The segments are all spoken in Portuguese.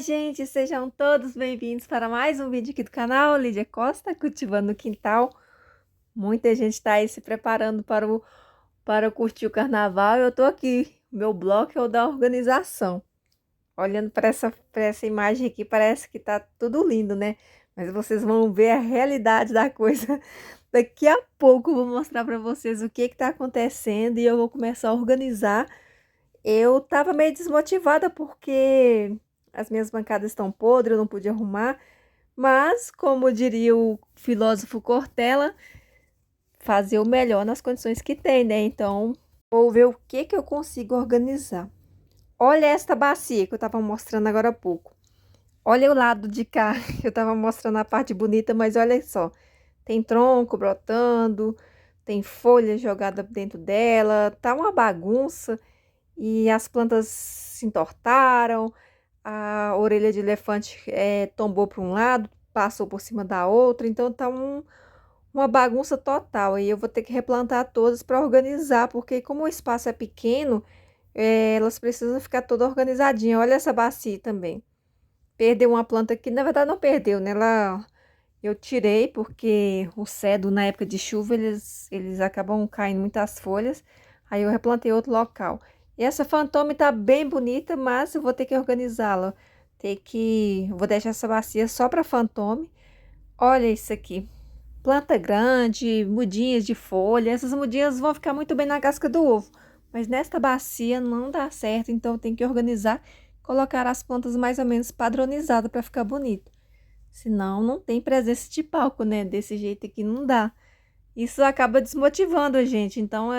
gente, sejam todos bem-vindos para mais um vídeo aqui do canal Lídia Costa, Cultivando no Quintal. Muita gente está aí se preparando para curtir o carnaval. Eu tô aqui, meu bloco é o da organização. Olhando para essa imagem aqui, parece que tá tudo lindo, né? Mas vocês vão ver a realidade da coisa. Daqui a pouco eu vou mostrar para vocês o que está acontecendo e eu vou começar a organizar. Eu tava meio desmotivada porque as minhas bancadas estão podres, eu não pude arrumar. Mas, como diria o filósofo Cortella, fazer o melhor nas condições que tem, né? Então, vou ver o que que eu consigo organizar. Olha esta bacia que eu tava mostrando agora há pouco. Olha o lado de cá, eu tava mostrando a parte bonita, mas olha só. Tem tronco brotando, tem folha jogada dentro dela, tá uma bagunça. E as plantas se entortaram, a orelha de elefante tombou para um lado, passou por cima da outra, então tá uma bagunça total. E eu vou ter que replantar todas para organizar, porque como o espaço é pequeno, elas precisam ficar toda organizadinha. Olha essa bacia também. Perdeu uma planta que, na verdade, não perdeu, né? Eu tirei porque o cedo, na época de chuva, eles acabam caindo muitas folhas. Aí eu replantei outro local. E essa fantôme tá bem bonita, mas eu vou ter que organizá-la. Vou deixar essa bacia só para fantôme. Olha isso aqui. Planta grande, mudinhas de folha. Essas mudinhas vão ficar muito bem na casca do ovo. Mas nesta bacia não dá certo, então eu tenho que organizar, colocar as plantas mais ou menos padronizadas para ficar bonito. Senão não tem presença de palco, né? Desse jeito aqui não dá. Isso acaba desmotivando a gente. Então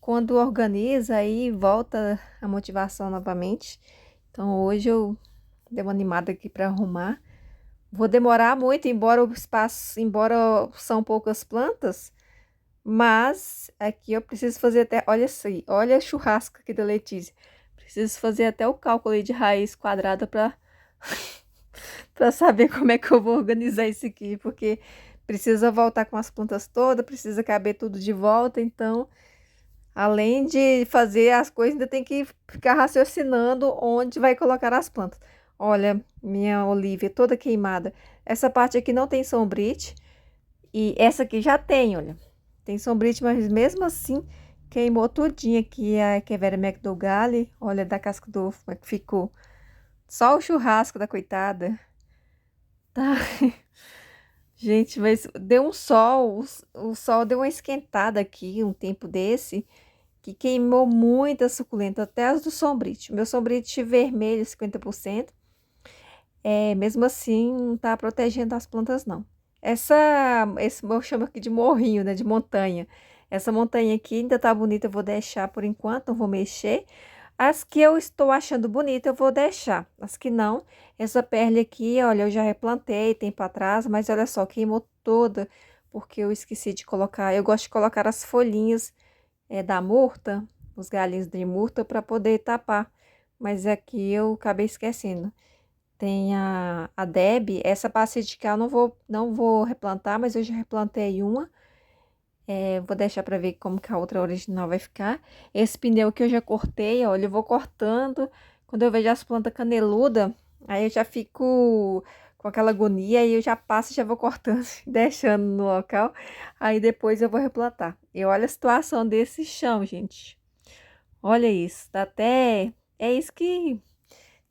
quando organiza aí volta a motivação novamente. Então hoje eu dei uma animada aqui para arrumar. Vou demorar muito, embora são poucas plantas, mas aqui eu preciso fazer até, olha isso aí, olha a churrasco aqui da Letícia. Preciso fazer até o cálculo aí de raiz quadrada para para saber como é que eu vou organizar isso aqui, porque precisa voltar com as plantas todas, precisa caber tudo de volta, então, além de fazer as coisas, ainda tem que ficar raciocinando onde vai colocar as plantas. Olha, minha olívia toda queimada. Essa parte aqui não tem sombrite, e essa aqui já tem, olha. Tem sombrite, mas mesmo assim queimou tudinho aqui a Echeveria McDougall. Olha da casca do ovo, como é que ficou. Só o churrasco da coitada. Tá. Gente, mas deu um sol, o sol deu uma esquentada aqui, um tempo desse, que queimou muita suculenta, até as do sombrite. Meu sombrite vermelho, 50%, mesmo assim, não tá protegendo as plantas, não. Esse eu chamo aqui de morrinho, né, de montanha. Essa montanha aqui ainda tá bonita, eu vou deixar por enquanto, não vou mexer. As que eu estou achando bonita, eu vou deixar. As que não, essa perla aqui, olha, eu já replantei tempo atrás, mas olha só, queimou toda, porque eu esqueci de colocar. Eu gosto de colocar as folhinhas da murta, os galinhos de murta, para poder tapar. Mas aqui eu acabei esquecendo. Tem a Deb, essa bacia de cá eu não vou replantar, mas eu já replantei uma. Vou deixar para ver como que a outra original vai ficar. Esse pneu que eu já cortei, olha, eu vou cortando. Quando eu vejo as plantas caneludas, aí eu já fico com aquela agonia e eu já passo e já vou cortando, deixando no local. Aí depois eu vou replantar. E olha a situação desse chão, gente. Olha isso, dá até... É isso que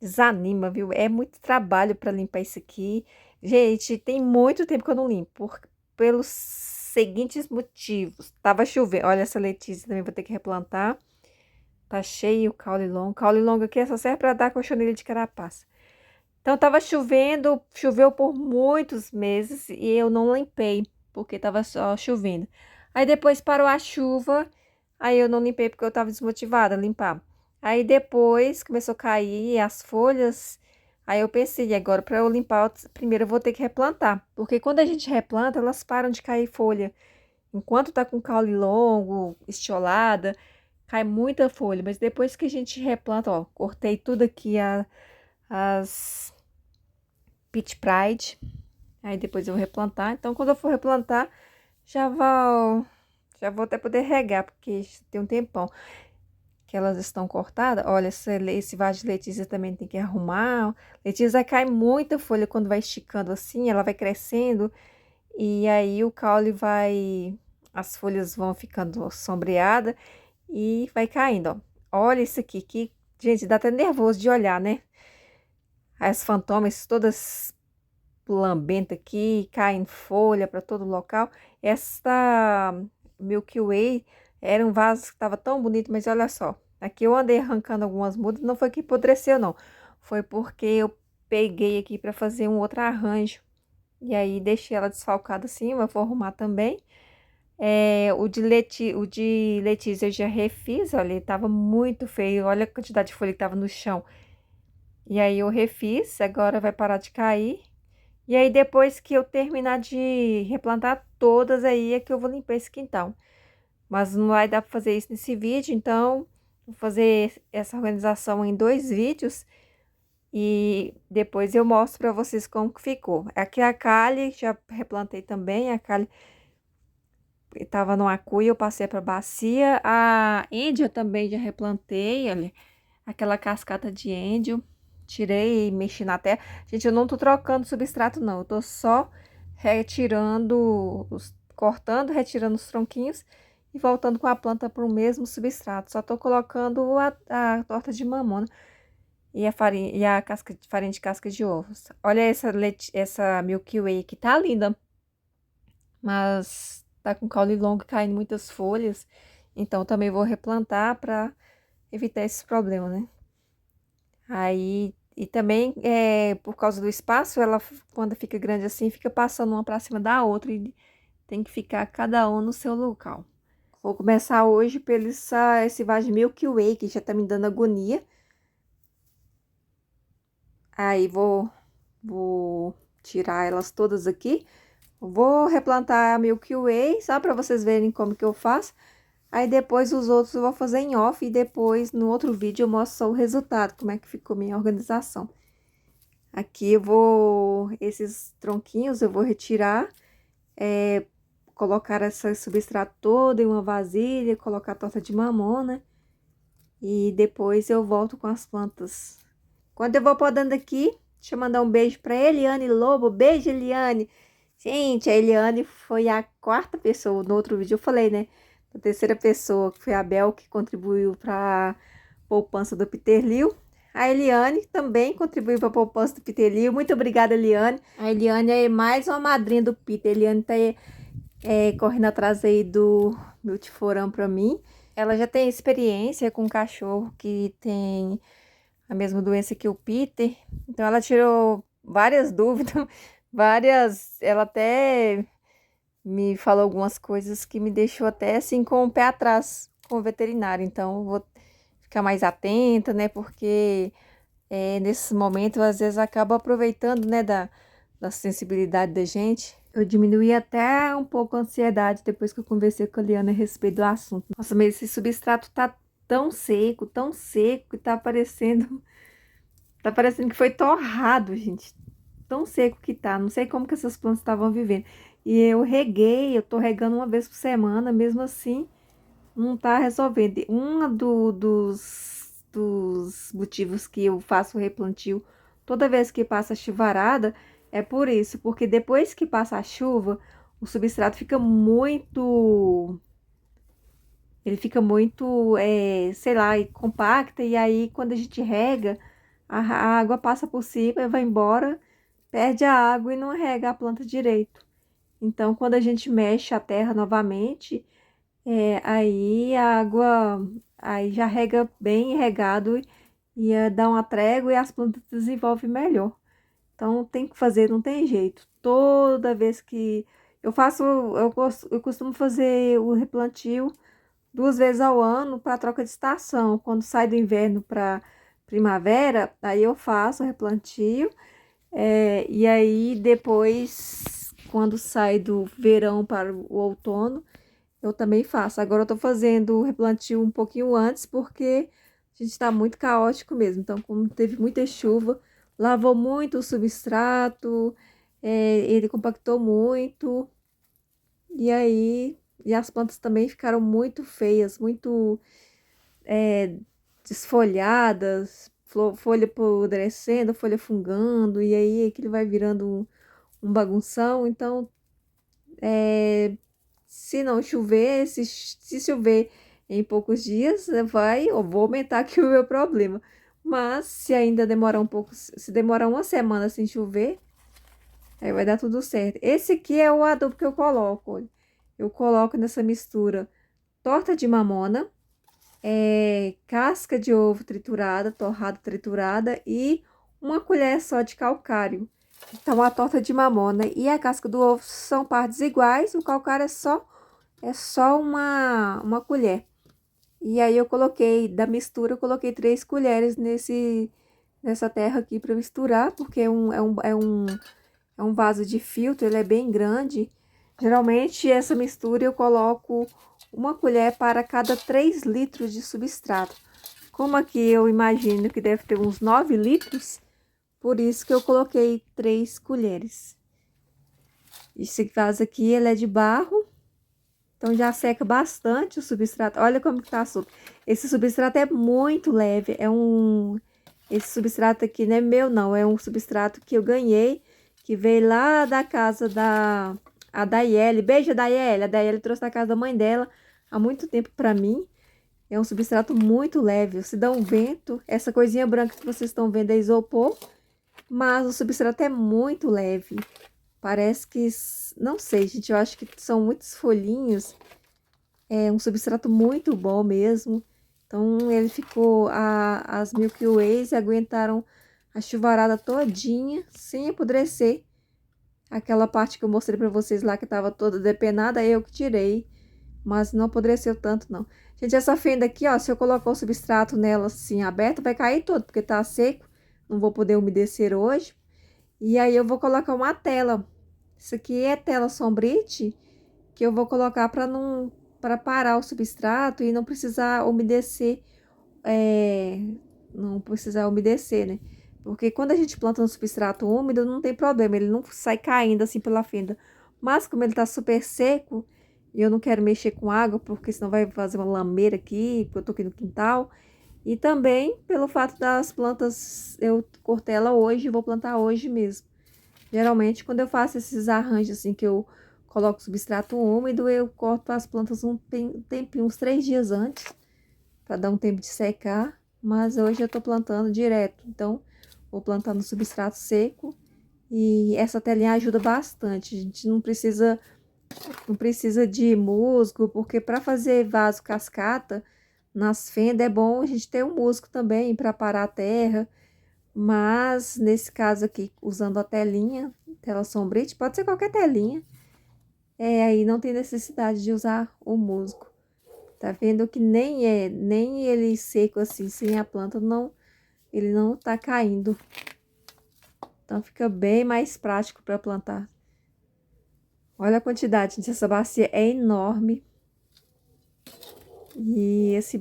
desanima, viu? É muito trabalho para limpar isso aqui. Gente, tem muito tempo que eu não limpo, pelos seguintes motivos. Tava chovendo. Olha, essa Letícia também vou ter que replantar. Tá cheio o caule longo. Caule longo aqui só serve para dar cochonilha de carapaça. Então, tava chovendo, choveu por muitos meses e eu não limpei, porque tava só chovendo. Aí depois parou a chuva, aí eu não limpei porque eu tava desmotivada a limpar. Aí depois começou a cair as folhas, aí eu pensei, agora para eu limpar, primeiro eu vou ter que replantar, porque quando a gente replanta, elas param de cair folha. Enquanto tá com caule longo, estiolada, cai muita folha, mas depois que a gente replanta, ó, cortei tudo aqui as Peach Pride. Aí depois eu vou replantar. Então, quando eu for replantar, já vou até poder regar, porque tem um tempão. que elas estão cortadas. Olha, esse vaso de Letícia também tem que arrumar. Letícia cai muita folha quando vai esticando assim, ela vai crescendo. E aí o caule vai... As folhas vão ficando sombreadas e vai caindo, ó. Olha isso aqui, que... Gente, dá até nervoso de olhar, né? As fantômas todas lambenta aqui, caindo folha para todo local. Essa Milky Way era um vaso que estava tão bonito, mas olha só. Aqui eu andei arrancando algumas mudas, não foi que apodreceu não. Foi porque eu peguei aqui para fazer um outro arranjo. E aí deixei ela desfalcada assim, eu vou arrumar também. O de Letícia eu já refiz, olha, ele tava muito feio. Olha a quantidade de folha que tava no chão. E aí eu refiz, agora vai parar de cair. E aí, depois que eu terminar de replantar todas, aí é que eu vou limpar esse quintal. Mas não vai dar para fazer isso nesse vídeo, então vou fazer essa organização em 2 vídeos e depois eu mostro para vocês como que ficou. Aqui a Kali, já replantei também, a Kali estava numa cuia, eu passei para bacia. A Índia também já replantei, olha, aquela cascata de índio. Tirei e mexi na terra. Gente, eu não tô trocando substrato, não. Eu tô só retirando, cortando, retirando os tronquinhos e voltando com a planta para o mesmo substrato. Só tô colocando a torta de mamona e a farinha, e a casca, farinha de casca de ovos. Olha essa Milky Way que tá linda, mas tá com caule longo caindo muitas folhas. Então também vou replantar para evitar esse problema, né? Aí, e também, por causa do espaço, ela, quando fica grande assim, fica passando uma para cima da outra e tem que ficar cada um no seu local. Vou começar hoje pelo esse vaso de Milky Way, que já tá me dando agonia. Aí, vou tirar elas todas aqui. Vou replantar a Milky Way, só para vocês verem como que eu faço. Aí depois os outros eu vou fazer em off e depois no outro vídeo eu mostro só o resultado, como é que ficou minha organização. Aqui eu vou, esses tronquinhos eu vou retirar, colocar esse substrato todo em uma vasilha, colocar a torta de mamona e depois eu volto com as plantas. Quando eu vou podando aqui, deixa eu mandar um beijo para Eliane Lobo. Beijo, Eliane! Gente, a Eliane foi a 4ª pessoa, no outro vídeo eu falei, né? A 3ª pessoa, que foi a Bel, que contribuiu para a poupança do Peterlil. A Eliane também contribuiu para a poupança do Peterlil. Muito obrigada, Eliane. A Eliane é mais uma madrinha do Peter. A Eliane tá correndo atrás aí do Multiforam para mim. Ela já tem experiência com um cachorro que tem a mesma doença que o Peter. Então ela tirou várias dúvidas, ela até me falou algumas coisas que me deixou até assim com o pé atrás com o veterinário. Então eu vou ficar mais atenta, né? Porque nesse momento às vezes acaba aproveitando, né, da sensibilidade da gente. Eu diminuí até um pouco a ansiedade depois que eu conversei com a Liana a respeito do assunto. Nossa, mas esse substrato tá tão seco, que tá parecendo que foi torrado, gente. Tão seco que tá. Não sei como que essas plantas estavam vivendo. E eu tô regando uma vez por semana, mesmo assim, não tá resolvendo. Dos motivos que eu faço o replantio toda vez que passa a chuvarada é por isso, porque depois que passa a chuva, o substrato fica muito... Ele fica muito, sei lá, compacta, e aí quando a gente rega, a água passa por cima, vai embora, perde a água e não rega a planta direito. Então, quando a gente mexe a terra novamente, aí a água aí já rega bem regado e dá uma trégua e as plantas desenvolvem melhor. Então tem que fazer, não tem jeito. Toda vez que eu faço, eu costumo fazer o replantio 2 vezes ao ano para troca de estação. Quando sai do inverno para primavera, aí eu faço o replantio. E aí depois, quando sai do verão para o outono, eu também faço. Agora eu tô fazendo o replantio um pouquinho antes, porque a gente tá muito caótico mesmo. Então, como teve muita chuva, lavou muito o substrato, ele compactou muito. E aí, e as plantas também ficaram muito feias, muito... desfolhadas, folha apodrecendo, folha fungando, e aí aquilo vai virando um bagunção. Então, se não chover, se chover em poucos dias, eu vou aumentar aqui o meu problema. Mas se ainda demorar um pouco, se demorar uma semana sem chover, aí vai dar tudo certo. Esse aqui é o adubo que eu coloco. Olha. Eu coloco nessa mistura torta de mamona, casca de ovo triturada, torrada triturada e uma colher só de calcário. Então, a torta de mamona e a casca do ovo são partes iguais, o calcário é só uma colher. E aí eu coloquei, da mistura, eu coloquei 3 colheres nessa terra aqui para misturar, porque é um vaso de filtro, ele é bem grande. Geralmente, essa mistura eu coloco uma colher para cada 3 litros de substrato. Como aqui eu imagino que deve ter uns 9 litros, por isso que eu coloquei 3 colheres. Esse vaso aqui, ele é de barro, então já seca bastante o substrato. Olha como que tá solto. Esse substrato é muito leve, esse substrato aqui não é meu não, é um substrato que eu ganhei, que veio lá da casa a Daiele. Beijo, Daiele. A Daiele trouxe da casa da mãe dela há muito tempo para mim. É um substrato muito leve. Se dá um vento, essa coisinha branca que vocês estão vendo é isopor, mas o substrato é muito leve. Parece que, não sei, gente, eu acho que são muitos folhinhos. É um substrato muito bom mesmo. Então, ele ficou, as Milky Ways aguentaram a chuvarada todinha, sem apodrecer. Aquela parte que eu mostrei pra vocês lá, que tava toda depenada, eu que tirei. Mas não apodreceu tanto, não. Gente, essa fenda aqui, ó, se eu colocar o substrato nela assim, aberta, vai cair todo, porque tá seco. Não vou poder umedecer hoje. E aí, eu vou colocar uma tela. Isso aqui é tela sombrite, que eu vou colocar para parar o substrato e não precisar umedecer, não precisar umedecer, né? Porque quando a gente planta no substrato úmido, não tem problema, ele não sai caindo assim pela fenda. Mas como ele tá super seco, e eu não quero mexer com água, porque senão vai fazer uma lameira aqui, porque eu tô aqui no quintal. E também pelo fato das plantas, eu cortei ela hoje e vou plantar hoje mesmo. Geralmente, quando eu faço esses arranjos assim, que eu coloco substrato úmido, eu corto as plantas um tempinho, uns 3 dias antes, para dar um tempo de secar. Mas hoje eu tô plantando direto, então vou plantar no substrato seco. E essa telinha ajuda bastante. A gente não precisa de musgo, porque para fazer vaso cascata nas fendas é bom a gente ter um musgo também para parar a terra. Mas nesse caso aqui, usando a telinha, tela sombrite, pode ser qualquer telinha. Aí não tem necessidade de usar o musgo. Tá vendo que nem ele seco assim, sem a planta, não, ele não tá caindo. Então fica bem mais prático para plantar. Olha a quantidade, gente, essa bacia é enorme. E esse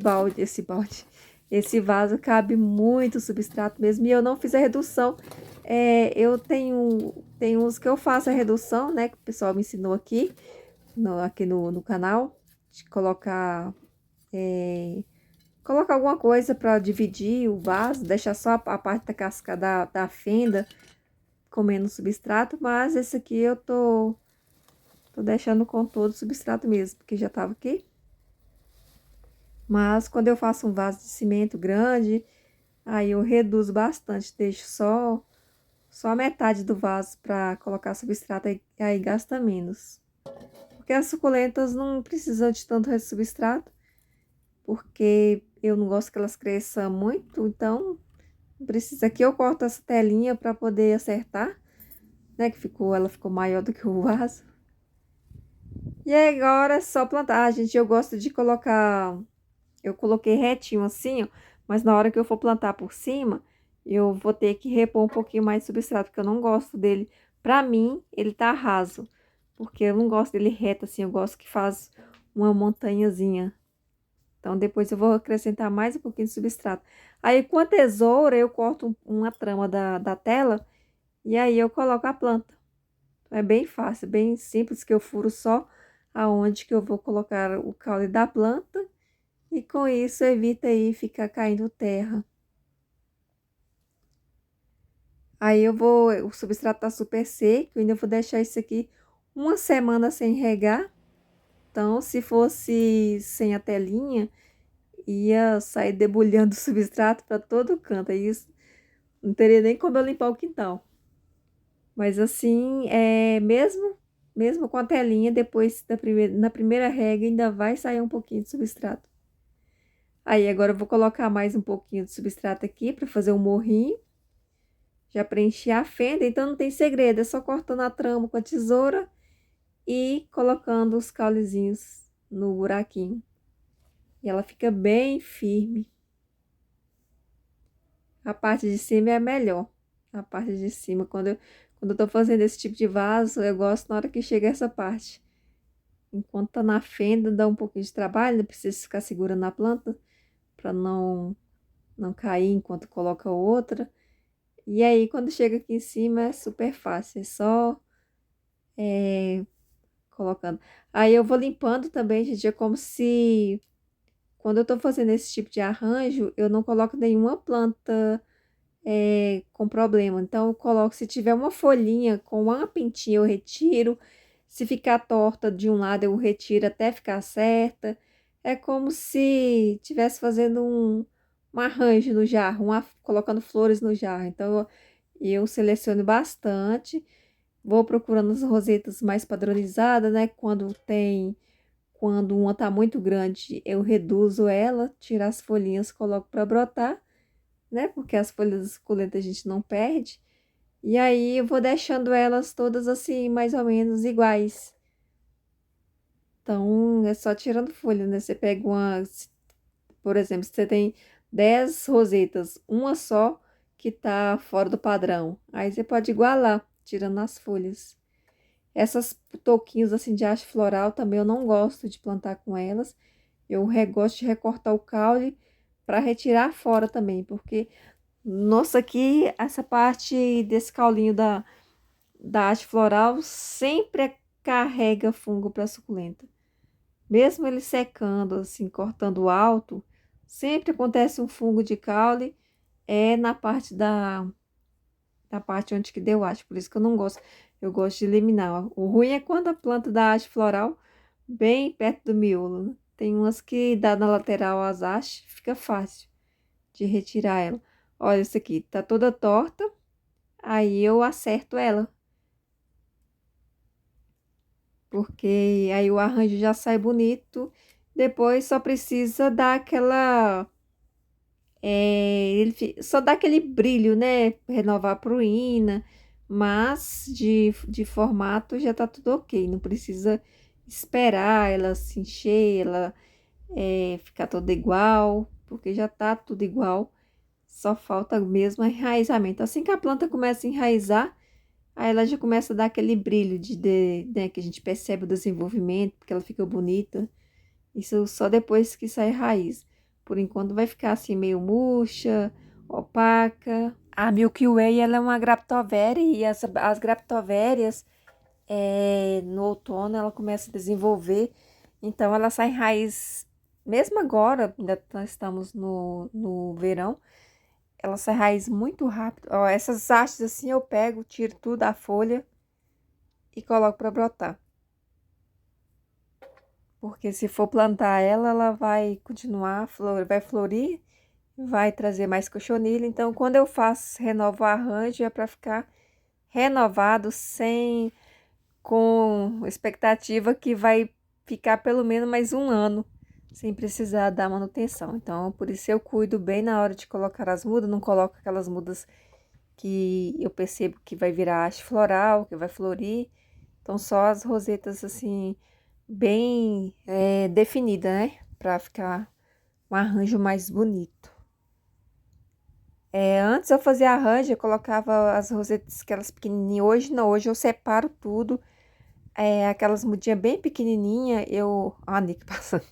vaso cabe muito substrato mesmo. E eu não fiz a redução. Eu tenho uns que eu faço a redução, né? Que o pessoal me ensinou aqui no canal. De colocar alguma coisa para dividir o vaso. Deixar só a parte da casca da fenda comendo substrato. Mas esse aqui eu tô deixando com todo o substrato mesmo. Porque já tava aqui. Mas quando eu faço um vaso de cimento grande, aí eu reduzo bastante, deixo só a metade do vaso para colocar substrato, aí gasta menos. Porque as suculentas não precisam de tanto substrato, porque eu não gosto que elas cresçam muito, então não precisa. Aqui eu corto essa telinha para poder acertar, né, que ela ficou maior do que o vaso. E agora é só plantar. Gente, eu gosto de colocar. Eu coloquei retinho assim, ó, mas na hora que eu for plantar por cima, eu vou ter que repor um pouquinho mais de substrato, porque eu não gosto dele. Pra mim, ele tá raso, porque eu não gosto dele reto assim, eu gosto que faz uma montanhazinha. Então, depois eu vou acrescentar mais um pouquinho de substrato. Aí, com a tesoura, eu corto uma trama da tela e aí eu coloco a planta. É bem fácil, bem simples, que eu furo só aonde que eu vou colocar o caule da planta. E com isso evita aí ficar caindo terra. Aí o substrato tá super seco, eu ainda vou deixar isso aqui uma semana sem regar. Então, se fosse sem a telinha, ia sair debulhando o substrato para todo canto. Aí isso não teria nem como eu limpar o quintal. Mas assim, mesmo com a telinha, depois na primeira rega ainda vai sair um pouquinho de substrato. Aí agora eu vou colocar mais um pouquinho de substrato aqui para fazer um morrinho. Já preenchi a fenda, então não tem segredo, é só cortando a trama com a tesoura e colocando os caulezinhos no buraquinho. E ela fica bem firme. A parte de cima é a melhor. A parte de cima, quando eu tô fazendo esse tipo de vaso, eu gosto na hora que chega essa parte. Enquanto tá na fenda, dá um pouquinho de trabalho, não precisa ficar segurando a planta para não cair enquanto coloca outra. E aí, quando chega aqui em cima, é super fácil, é só colocando. Aí eu vou limpando também, gente, é como se quando eu tô fazendo esse tipo de arranjo, eu não coloco nenhuma planta com problema. Então, eu coloco, se tiver uma folhinha com uma pintinha, eu retiro. Se ficar torta de um lado, eu retiro até ficar certa. É como se estivesse fazendo um arranjo no jarro, colocando flores no jarro. Então, eu seleciono bastante. Vou procurando as rosetas mais padronizadas, né? Quando uma tá muito grande, eu reduzo ela, tiro as folhinhas, coloco para brotar, né? Porque as folhas das suculentas a gente não perde. E aí eu vou deixando elas todas assim, mais ou menos iguais. Então, é só tirando folha, né? Você pega por exemplo, se você tem 10 rosetas, uma só que tá fora do padrão. Aí você pode igualar, tirando as folhas. Essas toquinhos assim de haste floral também eu não gosto de plantar com elas. Eu gosto de recortar o caule para retirar fora também, porque nossa, aqui essa parte desse caulinho da haste floral sempre carrega fungo para suculenta. Mesmo ele secando, assim, cortando alto, sempre acontece um fungo de caule na parte da parte onde que deu haste. Por isso que eu não gosto. Eu gosto de eliminar. O ruim é quando a planta da haste floral bem perto do miolo, né? Tem umas que dá na lateral as hastes, fica fácil de retirar ela. Olha, isso aqui tá toda torta, aí eu acerto ela. Porque aí o arranjo já sai bonito. Depois só precisa dar aquela. Só dá aquele brilho, né? Renovar a pruína. Mas de formato já tá tudo ok. Não precisa esperar ela se encher, ela ficar toda igual. Porque já tá tudo igual. Só falta mesmo enraizamento. Assim que a planta começa a enraizar. Aí ela já começa a dar aquele brilho né, que a gente percebe o desenvolvimento, porque ela fica bonita. Isso só depois que sai raiz. Por enquanto vai ficar assim meio murcha, opaca. A Milky Way ela é uma graptovéria e as graptovérias no outono ela começa a desenvolver. Então ela sai raiz, mesmo agora, ainda nós estamos no verão, ela sai raiz muito rápido. Ó, essas hastes assim eu pego, tiro tudo da folha e coloco para brotar. Porque se for plantar ela, ela vai continuar, vai florir, vai trazer mais cochonilha. Então, quando eu faço, renovo o arranjo, é para ficar renovado, com expectativa que vai ficar pelo menos mais um ano, sem precisar dar manutenção. Então, por isso eu cuido bem na hora de colocar as mudas, não coloco aquelas mudas que eu percebo que vai virar haste floral, que vai florir. Então, só as rosetas assim, bem definida, né? Pra ficar um arranjo mais bonito. Antes eu fazia arranjo, eu colocava as rosetas, aquelas pequenininhas. Hoje não, hoje eu separo tudo. Aquelas mudinhas bem pequenininhas, Ah, Nick passando.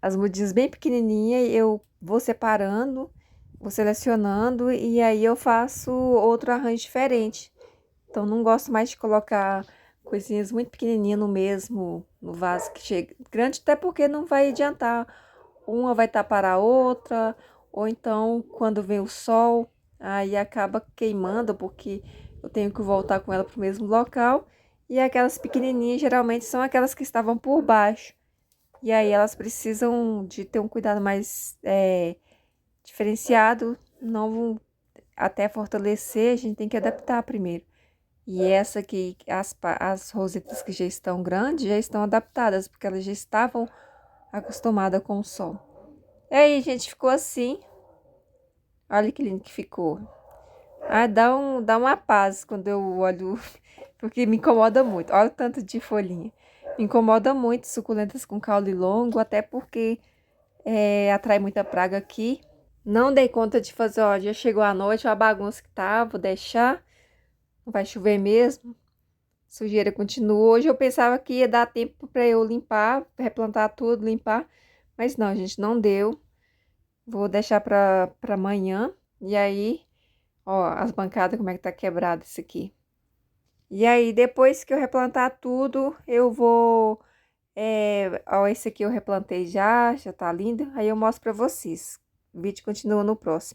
As mudinhas bem pequenininhas, eu vou separando, vou selecionando e aí eu faço outro arranjo diferente. Então, não gosto mais de colocar coisinhas muito pequenininhas no vaso que chega grande, até porque não vai adiantar uma vai tapar a outra, ou então quando vem o sol, aí acaba queimando, porque eu tenho que voltar com ela para o mesmo local. E aquelas pequenininhas geralmente são aquelas que estavam por baixo. E aí elas precisam de ter um cuidado mais diferenciado, não vão até fortalecer, a gente tem que adaptar primeiro. E essa aqui, as rosetas que já estão grandes, já estão adaptadas, porque elas já estavam acostumadas com o sol. E aí, gente, ficou assim. Olha que lindo que ficou. Ah, dá uma paz quando eu olho, porque me incomoda muito. Olha o tanto de folhinha. Me incomoda muito suculentas com caule longo, até porque atrai muita praga aqui. Não dei conta de fazer, ó, já chegou a noite, ó, a bagunça que tá, vou deixar. Não vai chover mesmo. Sujeira continua. Hoje eu pensava que ia dar tempo para eu limpar, replantar tudo, limpar. Mas não, gente, não deu. Vou deixar para amanhã. E aí, ó, as bancadas, como é que tá quebrado isso aqui. E aí, depois que eu replantar tudo, eu vou... ó, esse aqui eu replantei já tá lindo. Aí eu mostro para vocês. O vídeo continua no próximo.